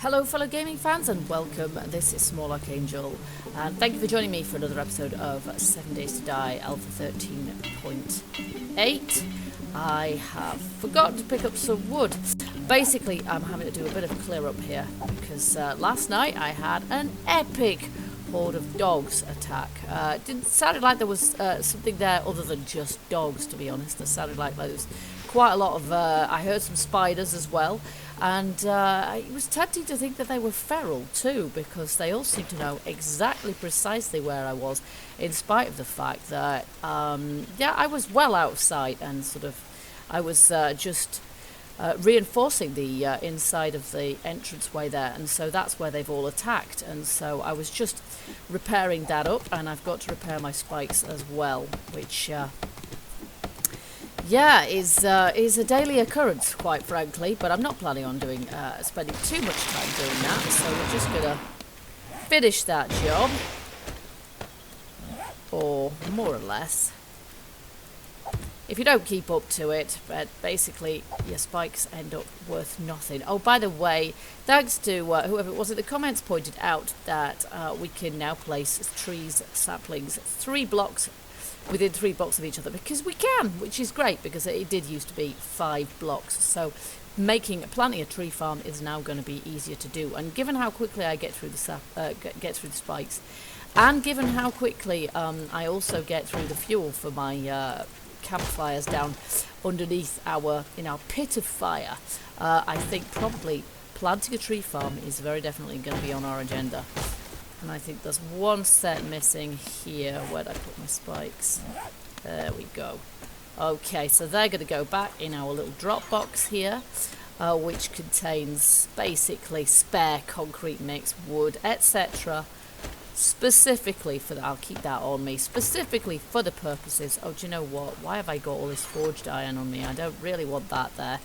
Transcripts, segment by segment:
Hello fellow gaming fans and welcome, this is Small Archangel and thank you for joining me for another episode of 7 Days To Die Alpha 13.8. I have forgotten to pick up some wood. Basically I'm having to do a bit of a clear up here because last night I had an epic horde of dogs attack. It didn't sound like there was something there other than just dogs, to be honest. It sounded like there was quite a lot of, I heard some spiders as well. And it was tempting to think that they were feral too, because they all seemed to know exactly precisely where I was, in spite of the fact that, I was well out of sight and sort of, I was just reinforcing the inside of the entranceway there, and so that's where they've all attacked. And so I was just repairing that up, and I've got to repair my spikes as well, which... is a daily occurrence, quite frankly, but I'm not planning on spending too much time doing that, so we're just going to finish that job, or more or less. If you don't keep up to it, but basically your spikes end up worth nothing. Oh, by the way, thanks to whoever it was in the comments pointed out that we can now place trees, saplings, 3 blocks within 3 blocks of each other, because we can, which is great, because it did used to be 5 blocks. So planting a tree farm is now going to be easier to do. And given how quickly I get through the get through the spikes, and given how quickly I also get through the fuel for my campfires down underneath our pit of fire, I think probably planting a tree farm is very definitely going to be on our agenda. And I think there's one set missing here. Where'd I put my spikes? There we go. Okay, so they're going to go back in our little drop box here, which contains basically spare concrete mix, wood, etc. Specifically for that. I'll keep that on me. Specifically for the purposes... Oh, do you know what? Why have I got all this forged iron on me? I don't really want that there.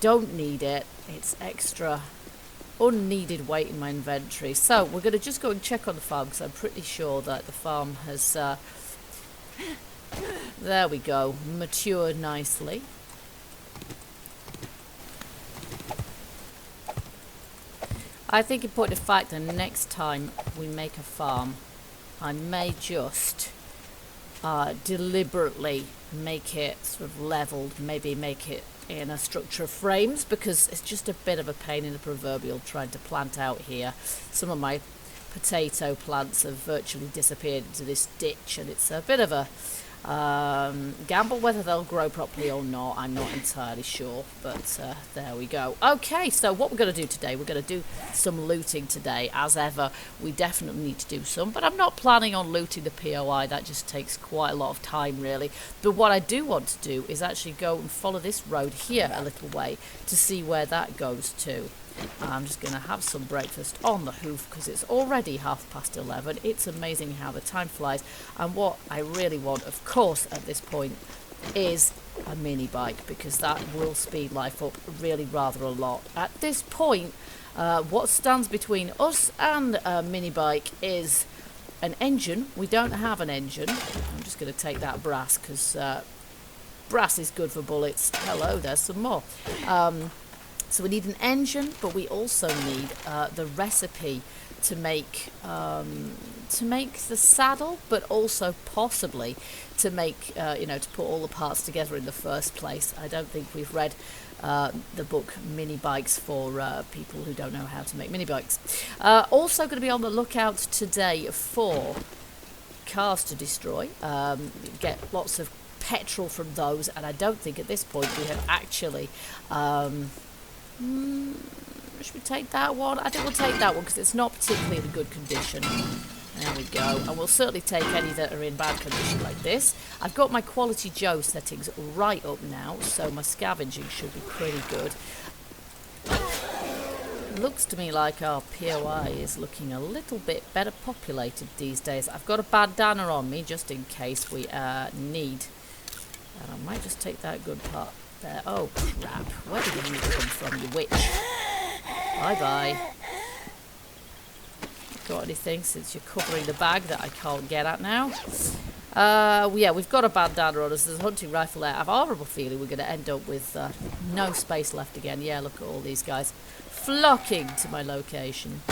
Don't need it. It's extra... unneeded weight in my inventory. So we're going to just go and check on the farm, because I'm pretty sure that the farm has there we go, matured nicely. I think in point of fact, the next time we make a farm, I may just deliberately make it sort of leveled, maybe make it in a structure of frames, because it's just a bit of a pain in the proverbial trying to plant out here. Some of my potato plants have virtually disappeared into this ditch, and it's a bit of a gamble whether they'll grow properly or not. I'm not entirely sure, but there we go. Okay, so what we're going to do today, we're going to do some looting today. As ever, we definitely need to do some, but I'm not planning on looting the POI. That just takes quite a lot of time, really. But what I do want to do is actually go and follow this road here a little way to see where that goes to. I'm just going to have some breakfast on the hoof, because it's already 11:30. It's amazing how the time flies. And what I really want, of course, at this point is a mini bike, because that will speed life up really rather a lot. At this point, what stands between us and a mini bike is an engine. We don't have an engine. I'm just going to take that brass, because brass is good for bullets. Hello, there's some more. So we need an engine, but we also need the recipe to make the saddle, but also possibly to make to put all the parts together in the first place. I don't think we've read the book Mini Bikes for people who don't know how to make mini bikes. Also going to be on the lookout today for cars to destroy. Get lots of petrol from those, and I don't think at this point we have actually... should we take that one? I think we'll take that one, because it's not particularly in good condition. There we go. And we'll certainly take any that are in bad condition like this. I've got my Quality Joe settings right up now, so my scavenging should be pretty good. Looks to me like our POI is looking a little bit better populated these days. I've got a bandana on me just in case we need. And I might just take that good part there. Oh crap, where did you come from, you witch? Bye bye. Got anything, since you're covering the bag that I can't get at now? Yeah, we've got a bandana on us. There's a hunting rifle there. I have a horrible feeling we're going to end up with no space left again. Yeah, look at all these guys flocking to my location.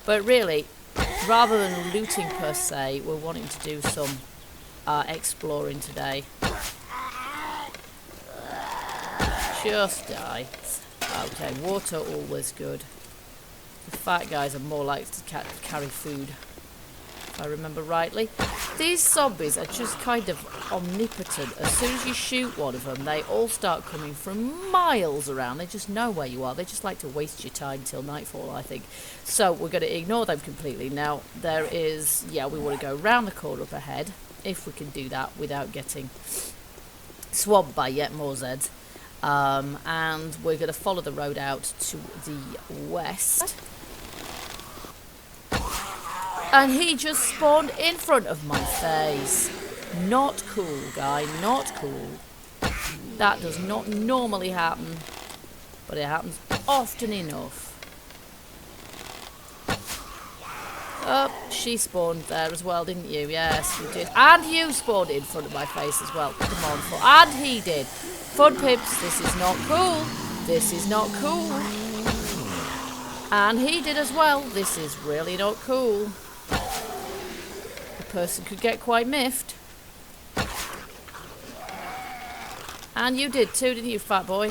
But really, rather than looting per se, we're wanting to do some exploring today. Just die. Okay, water always good. The fat guys are more likely to carry food, if I remember rightly. These zombies are just kind of omnipotent. As soon as you shoot one of them, they all start coming from miles around. They just know where you are. They just like to waste your time till nightfall, I think. So we're going to ignore them completely. Now, there is... Yeah, we want to go round the corner up ahead, if we can do that without getting swamped by yet more Zeds. And we're going to follow the road out to the west. And he just spawned in front of my face. Not cool, guy, not cool. That does not normally happen, but it happens often enough. Oh, she spawned there as well, didn't you? Yes, you did. And you spawned in front of my face as well. Come on, and he did. Fun pips, this is not cool. This is not cool. And he did as well. This is really not cool. The person could get quite miffed. And you did too, didn't you, fat boy?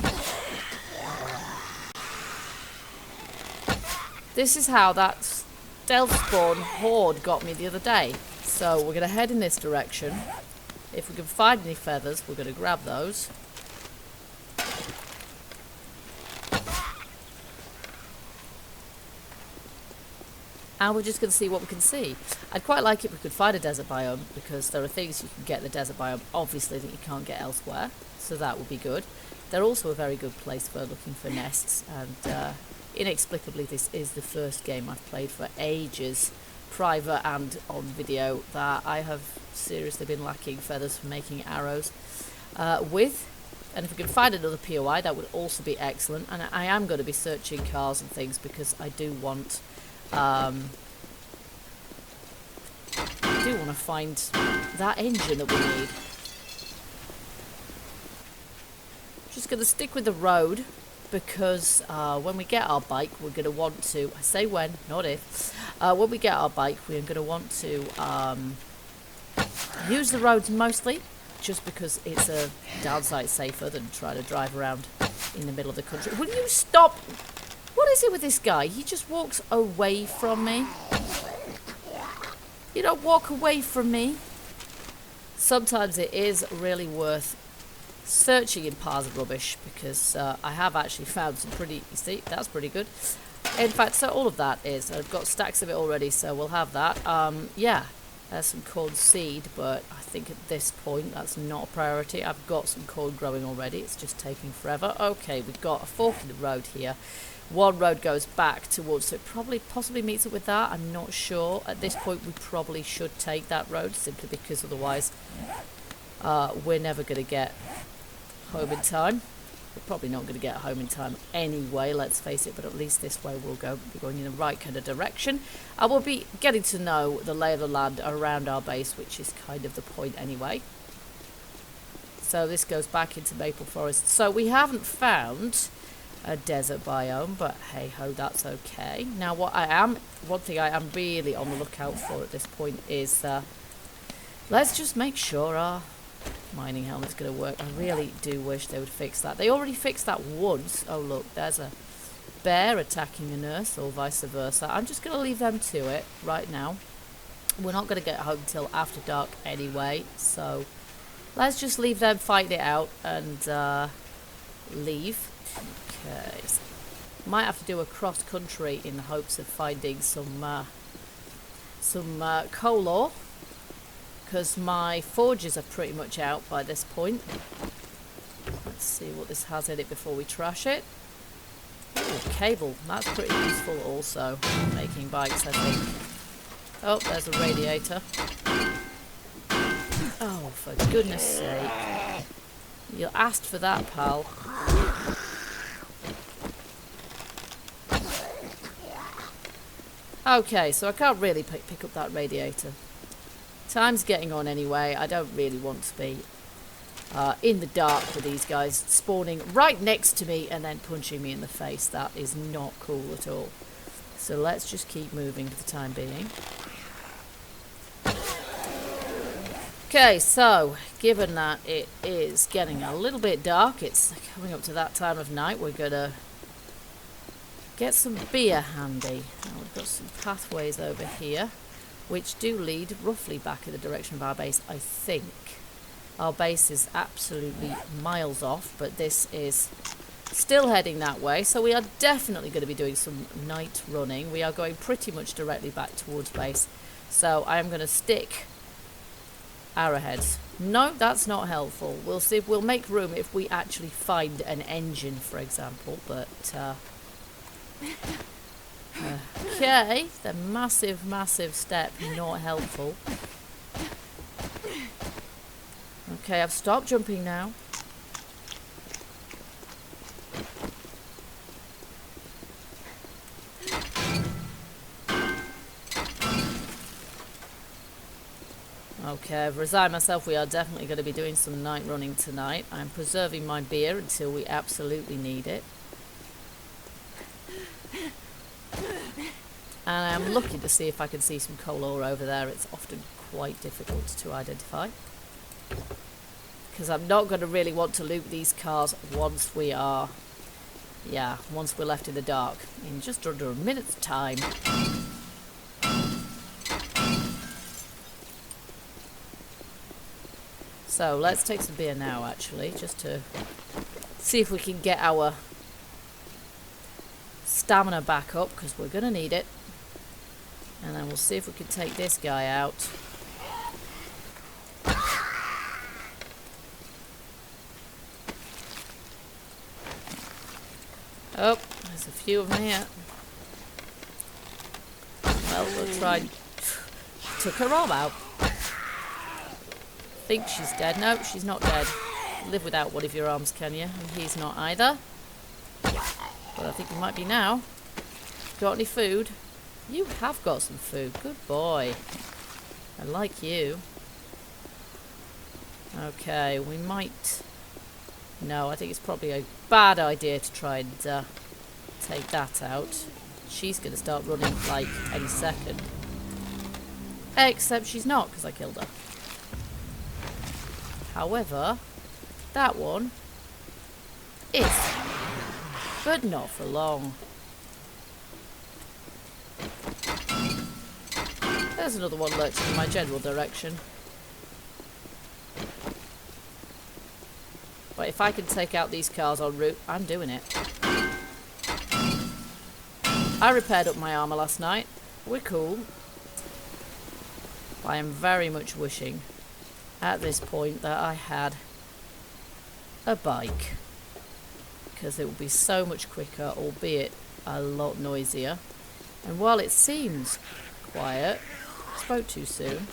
This is how that stealth spawn horde got me the other day. So we're going to head in this direction. If we can find any feathers, we're going to grab those. And we're just going to see what we can see. I'd quite like it if we could find a desert biome, because there are things you can get in the desert biome, obviously, that you can't get elsewhere. So that would be good. They're also a very good place for looking for nests. And inexplicably, this is the first game I've played for ages, private and on video, that I have seriously been lacking feathers for making arrows with. And if we can find another POI, that would also be excellent. And I am going to be searching cars and things, because I do want... I do want to find that engine that we need. Just going to stick with the road, because when we get our bike, we're going to want to... I say when, not if. When we get our bike, we're going to want to use the roads mostly, just because it's a downside safer than trying to drive around in the middle of the country. Will you stop? What is it with this guy? He just walks away from me. You don't walk away from me. Sometimes it is really worth searching in piles of rubbish, because I have actually found some pretty... You see, that's pretty good. In fact, so all of that is... I've got stacks of it already, so we'll have that. Yeah, there's some corn seed, but I think at this point that's not a priority. I've got some corn growing already. It's just taking forever. Okay, we've got a fork in the road here. One road goes back towards it. Possibly meets up with that. I'm not sure. At this point, we probably should take that road, simply because otherwise we're never going to get home in time. We're probably not going to get home in time anyway, let's face it, but at least this way we'll be going in the right kind of direction. I will be getting to know the lay of the land around our base, which is kind of the point anyway. So this goes back into Maple Forest. So we haven't found a desert biome, but hey ho, that's okay. Now one thing I am really on the lookout for at this point is let's just make sure our mining helmet's going to work. I really do wish they would fix that. They already fixed that once. Oh look, there's a bear attacking a nurse, or vice versa. I'm just going to leave them to it right now. We're not going to get home till after dark anyway, so let's just leave them fighting it out and leave. Okay, so might have to do a cross country in the hopes of finding some coal ore, because my forges are pretty much out by this point. Let's see what this has in it before we trash it. Ooh, cable, that's pretty useful also, making bikes, I think. Oh, there's a radiator. Oh, for goodness sake. You asked for that, pal. Okay, so I can't really pick up that radiator. Time's getting on anyway. I don't really want to be in the dark with these guys spawning right next to me and then punching me in the face. That is not cool at all. So let's just keep moving for the time being. Okay, so given that it is getting a little bit dark, it's coming up to that time of night, we're gonna get some beer handy. Now we've got some pathways over here which do lead roughly back in the direction of our base, I think. Our base is absolutely miles off, but this is still heading that way, so we are definitely going to be doing some night running. We are going pretty much directly back towards base, so I am going to stick arrowheads. No, that's not helpful. We'll see if we'll make room if we actually find an engine, for example, but okay, the massive step, not helpful. Okay, I've stopped jumping now. Okay, I've resigned myself. We are definitely going to be doing some night running tonight. I'm preserving my beer until we absolutely need it. And I'm looking to see if I can see some coal ore over there. It's often quite difficult to identify, because I'm not going to really want to loot these cars once we are, once we're left in the dark in just under a minute's time. So let's take some beer now, actually, just to see if we can get our stamina back up, because we're going to need it. And then we'll see if we can take this guy out. Oh, there's a few of them here. Well, we'll try. Took her arm out. Think she's dead. No, she's not dead. Live without one of your arms, can you? And he's not either. But I think he might be now. Got any food? You have got some food. Good boy. I like you. Okay, we might... No, I think it's probably a bad idea to try and take that out. She's going to start running like any second. Except she's not, because I killed her. However, that one is. But not for long. There's another one lurching in my general direction. But if I can take out these cars en route, I'm doing it. I repaired up my armour last night. We're cool. But I am very much wishing at this point that I had a bike, because it would be so much quicker, albeit a lot noisier. And while it seems quiet, I spoke too soon.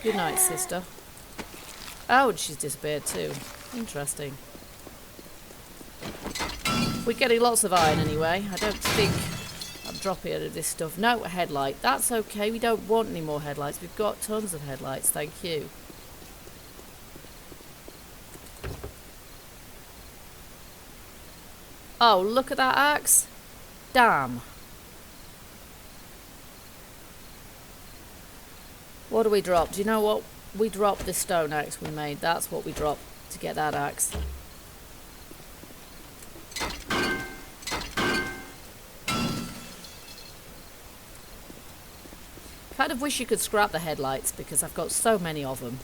Good night, sister. Oh, and she's disappeared too. Interesting. We're getting lots of iron anyway. I don't think I'm dropping any of this stuff. No, a headlight. That's okay. We don't want any more headlights. We've got tons of headlights. Thank you. Oh, look at that axe. Damn. What do we drop? Do you know what? We dropped this stone axe we made. That's what we dropped to get that axe. Kind of wish you could scrap the headlights, because I've got so many of them.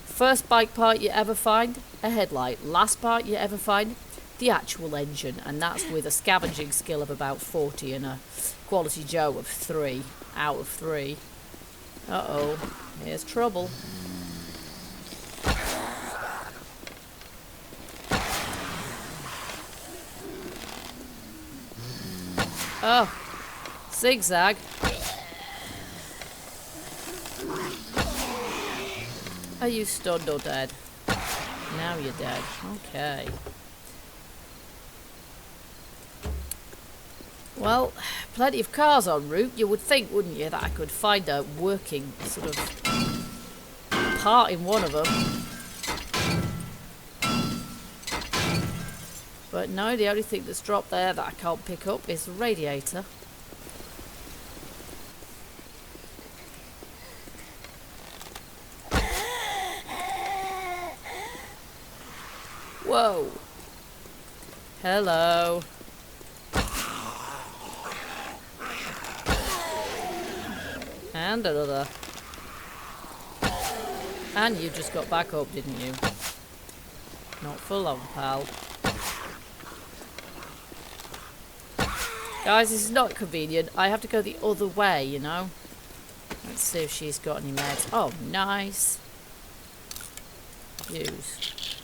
First bike part you ever find, a headlight. Last part you ever find, the actual engine. And that's with a scavenging skill of about 40 and a quality Joe of 3 out of 3. Uh-oh, here's trouble. Oh, zigzag. Are you stunned or dead? Now you're dead. Okay. Well, plenty of cars en route. You would think, wouldn't you, that I could find a working sort of part in one of them. But no, the only thing that's dropped there that I can't pick up is the radiator. Whoa. Hello. And another. And you just got back up, didn't you? Not for long, pal. Guys, this is not convenient. I have to go the other way, you know. Let's see if she's got any meds. Oh, nice. Use.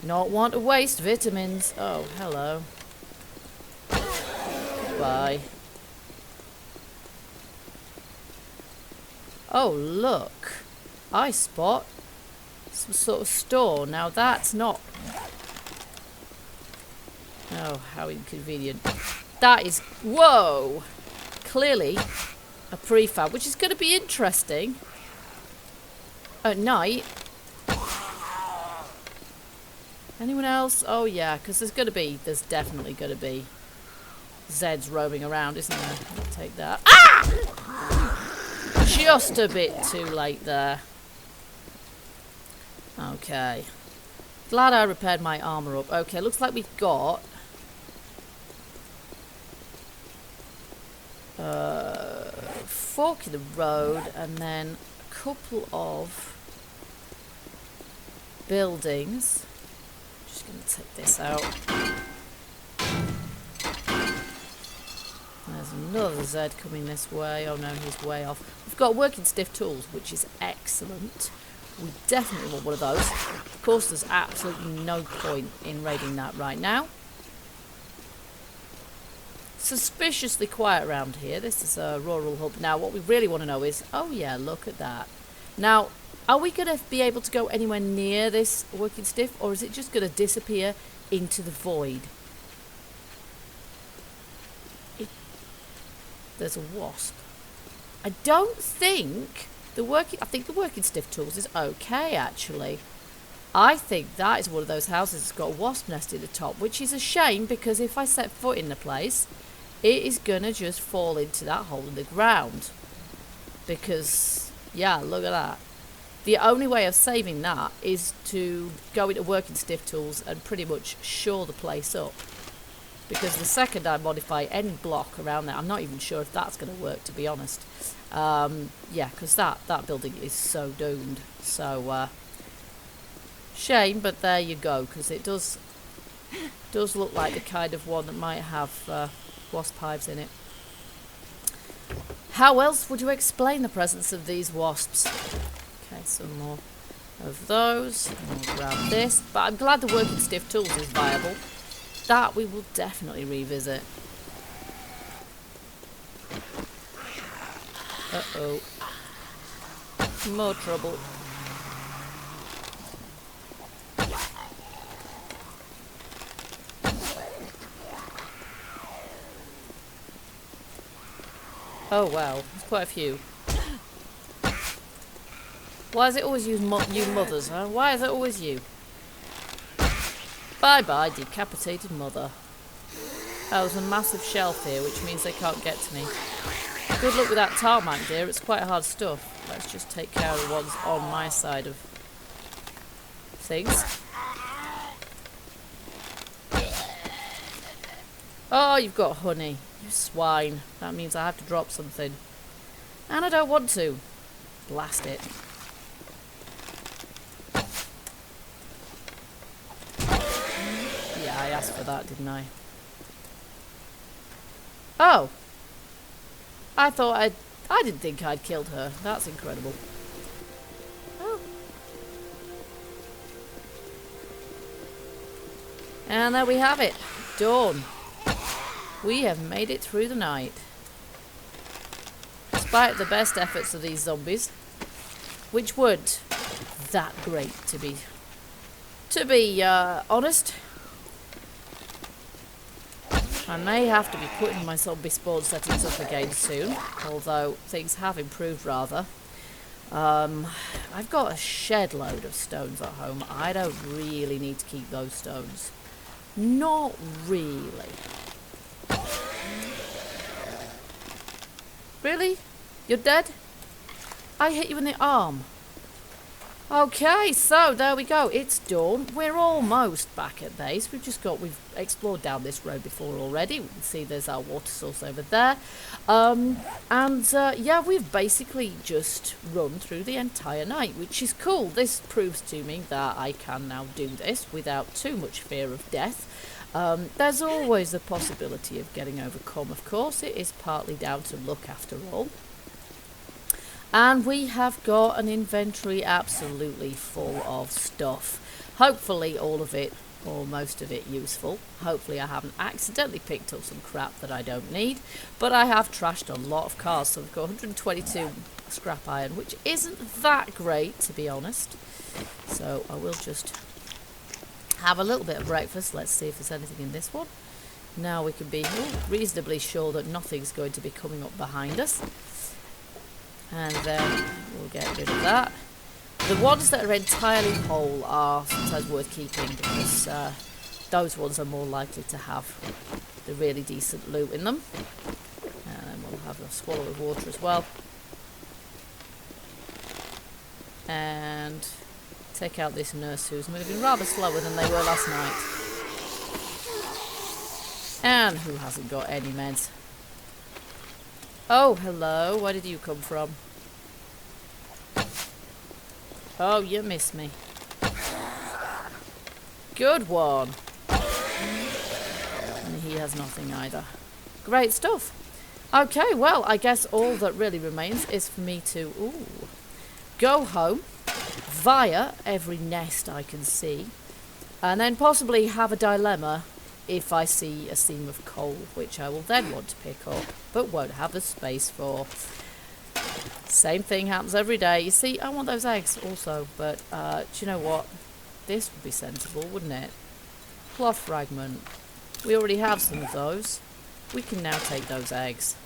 Not want to waste vitamins. Oh, hello. Goodbye. Oh, look. I spot some sort of store. Now that's not... Oh, how inconvenient. That is... Whoa! Clearly a prefab, which is going to be interesting at night. Anyone else? Oh, yeah, because there's definitely going to be Zeds roaming around, isn't there? I'll take that. Ah! Just a bit too late there. Okay. Glad I repaired my armour up. Okay, looks like we've got... fork in the road, and then a couple of buildings. Just going to take this out. There's another Z coming this way. Oh no, he's way off. We've got working stiff tools, which is excellent. We definitely want one of those. Of course, there's absolutely no point in raiding that right now. Suspiciously quiet around here. This is a rural hub. Now, what we really want to know is... Oh, yeah, look at that. Now, are we going to be able to go anywhere near this working stiff, or is it just going to disappear into the void? There's a wasp. I don't think... I think the working stiff tools is okay, actually. I think that is one of those houses that's got a wasp nest in the top, which is a shame, because if I set foot in the place... it is gonna just fall into that hole in the ground. Because, yeah, look at that. The only way of saving that is to go into working stiff tools and pretty much shore the place up. Because the second I modify any block around there, I'm not even sure if that's going to work, to be honest. Yeah, because that building is so doomed. So, shame, but there you go, because it does look like the kind of one that might have... wasp hives in it. How else would you explain the presence of these wasps? Okay, some more of those. We'll grab this. But I'm glad the working stiff tools is viable. That we will definitely revisit. Uh-oh. More trouble. Oh wow, there's quite a few. Why is it always you mothers, huh? Why is it always you? Bye bye, decapitated mother. Oh, there's a massive shelf here, which means they can't get to me. Good luck with that tarmac, dear. It's quite hard stuff. Let's just take care of the ones on my side of things. Oh, you've got honey. You swine. That means I have to drop something. And I don't want to. Blast it. Yeah, I asked for that, didn't I? Oh! I didn't think I'd killed her. That's incredible. Oh. And there we have it. Dawn. We have made it through the night. Despite the best efforts of these zombies, which weren't that great to be honest. I may have to be putting my zombie spawn settings up again soon, although things have improved rather. I've got a shed load of stones at home. I don't really need to keep those stones. Not really. Really? You're dead? I hit you in the arm. Okay, so there we go. It's dawn. We're almost back at base. We've explored down this road before already. We can see there's our water source over there. Yeah, we've basically just run through the entire night, which is cool. This proves to me that I can now do this without too much fear of death. There's always the possibility of getting overcome, of course. It is partly down to luck after all. And we have got an inventory absolutely full of stuff. Hopefully all of it, or most of it, useful. Hopefully I haven't accidentally picked up some crap that I don't need. But I have trashed a lot of cars, so we've got 122 scrap iron, which isn't that great, to be honest. So I will just have a little bit of breakfast. Let's see if there's anything in this one. Now we can be reasonably sure that nothing's going to be coming up behind us. And then we'll get rid of that. The ones that are entirely whole are sometimes worth keeping because those ones are more likely to have the really decent loot in them. And then we'll have a swallow of water as well. And take out this nurse who's moving rather slower than they were last night. And who hasn't got any meds. Oh, hello. Where did you come from? Oh, you missed me. Good one. And he has nothing either. Great stuff. Okay, well, I guess all that really remains is for me to go home via every nest I can see, and then possibly have a dilemma if I see a seam of coal, which I will then want to pick up, but won't have the space for. Same thing happens every day. You see, I want those eggs also, but do you know what? This would be sensible, wouldn't it? Cloth fragment. We already have some of those. We can now take those eggs.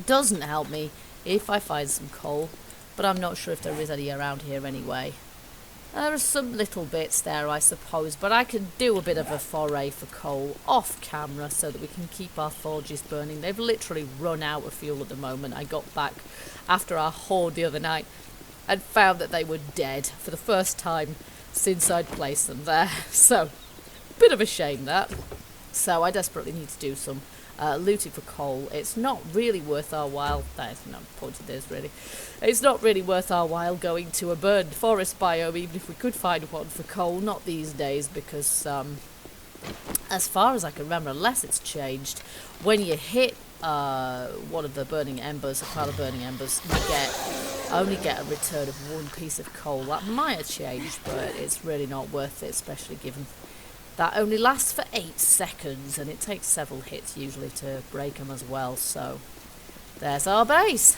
Doesn't help me if I find some coal, but I'm not sure if there is any around here anyway. There are some little bits there, I suppose, but I can do a bit of a foray for coal off camera so that we can keep our forges burning. They've literally run out of fuel at the moment. I got back after our horde the other night and found that they were dead for the first time since I'd placed them there. So, bit of a shame that. So I desperately need to do some looting for coal. It's not really worth our while. There's no point in this, really. It's not really worth our while going to a burned forest biome, even if we could find one for coal. Not these days, because as far as I can remember, unless it's changed, when you hit one of the burning embers, a pile of burning embers, you only get a return of one piece of coal. That might have changed, but it's really not worth it, especially given that only lasts for 8 seconds, and it takes several hits usually to break them as well. So there's our base.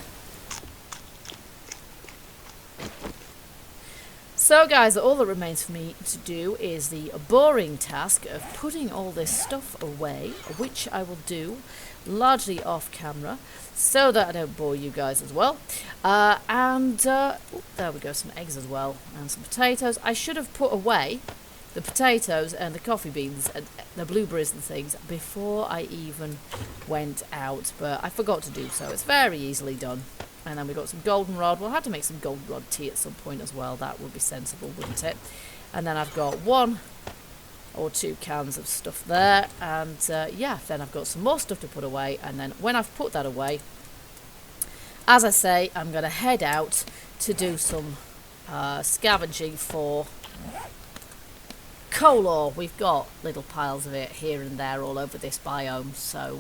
So guys, all that remains for me to do is the boring task of putting all this stuff away, which I will do largely off camera so that I don't bore you guys as well. There we go, some eggs as well, and some potatoes. I should have put away the potatoes and the coffee beans and the blueberries and things before I even went out, but I forgot to do so. It's very easily done. And then we've got some goldenrod. We'll have to make some goldenrod tea at some point as well. That would be sensible, wouldn't it? And then I've got 1 or 2 cans of stuff there. And yeah, then I've got some more stuff to put away. And then when I've put that away, as I say, I'm going to head out to do some scavenging for coal ore. We've got little piles of it here and there all over this biome, so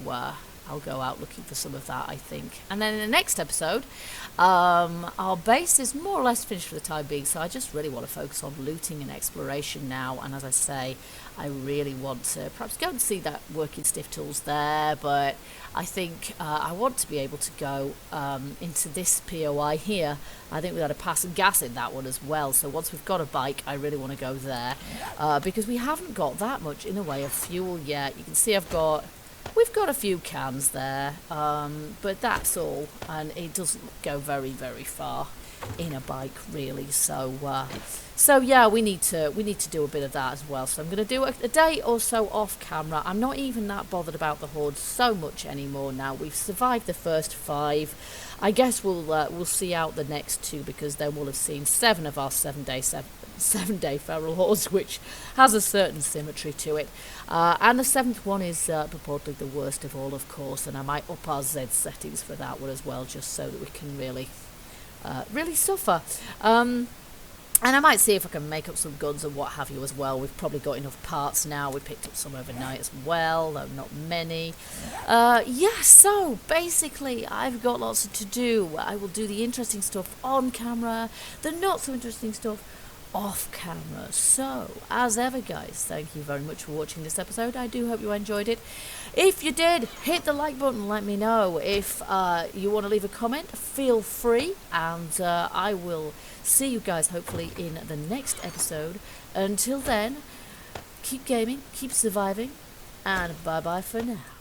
I'll go out looking for some of that, I think. And then in the next episode, our base is more or less finished for the time being, so I just really want to focus on looting and exploration now. And as I say, I really want to perhaps go and see that working stiff tools there, but I think I want to be able to go into this POI here. I think we've got to pass some gas in that one as well, so once we've got a bike, I really want to go there, because we haven't got that much in the way of fuel yet. You can see I've got We've got a few cans there, but that's all, and it doesn't go very, very far in a bike really. So yeah, we need to do a bit of that as well. So I'm going to do a day or so off camera. I'm not even that bothered about the horde so much anymore now. We've survived the first 5. I guess we'll see out the next 2, because then we'll have seen 7 of our 7-day feral hordes, which has a certain symmetry to it. And the 7th one is purportedly the worst of all, of course, and I might up our Z settings for that one as well, just so that we can really suffer. And I might see if I can make up some guns and what have you as well. We've probably got enough parts now. We picked up some overnight as well, though not many. Yeah, so basically I've got lots to do. I will do the interesting stuff on camera, the not so interesting stuff off camera. So, as ever guys, thank you very much for watching this episode. I do hope you enjoyed it. If you did, hit the like button, let me know. If you want to leave a comment, feel free, and I will see you guys hopefully in the next episode. Until then, keep gaming, keep surviving, and bye bye for now.